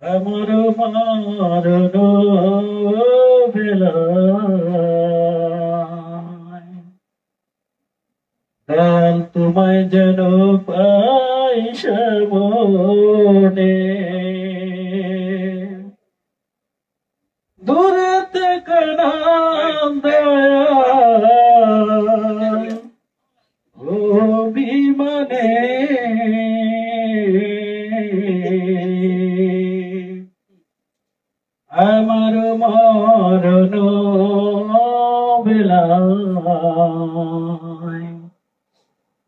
আমার মরণ বেলায় দয়াল তোমায় যেন পাই সামনে, দূরে থেকে না দয়াল অভিমানে আমার মরণ বেলায়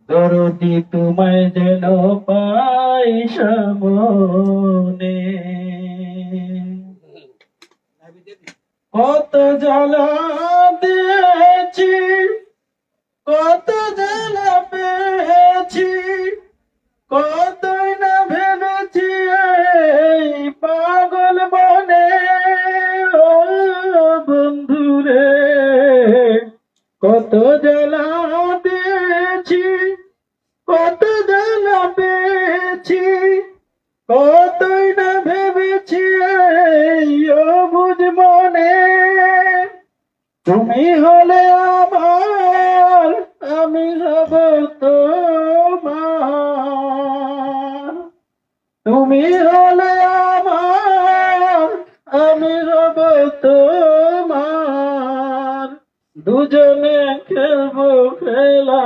দরদি তোমায় যেন পাই সামনে। কত জ্বালা দিয়েছি, কত জ্বালা পেয়েছি, কতই না ভেবেছি এই পাগল মনে। ও বন্ধুরে, কত জ্বালা দিয়েছি, কত জ্বালা পেয়েছি, কতই না ভেবেছি এই অবুঝ মনে। তুমি হলে আমার, আমি হব তোমার। তুমি হলে আমার, আমি হব তোমার। দুজনে খেলবো খেলা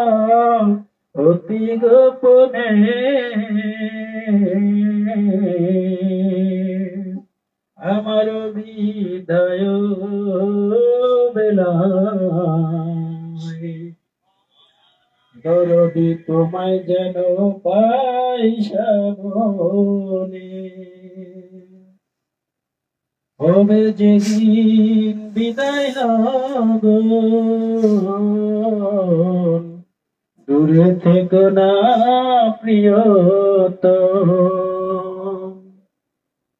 অতি গোপনে। আমার বিদায় বেলায় দরদি তোমায় যেন পাই সামনে। হবে যেদিন বিদায় লগন, দূরে থেকো না প্রিয়তম।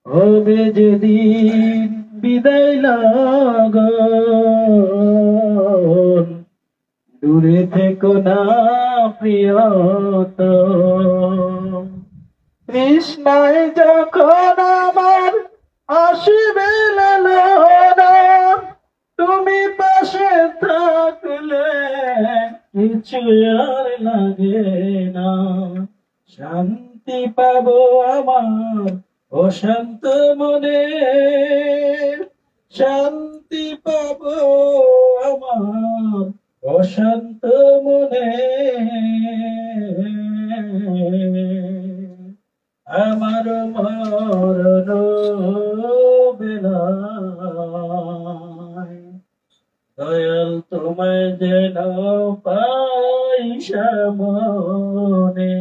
হবে যেদিন বিদায় লগন, দূরে থেকো না প্রিয়তম। তৃষ্ণায় যখন আমার আসিবে লালনা, তুমি পাশে থাকলে কিছু আর লাগে না। শান্তি পাবো আমার অশান্ত মনে, শান্তি পাবো আমার অশান্ত মনে। আমার মরণ বেলায় দয়াল তোমায় যেন পাই সামনে।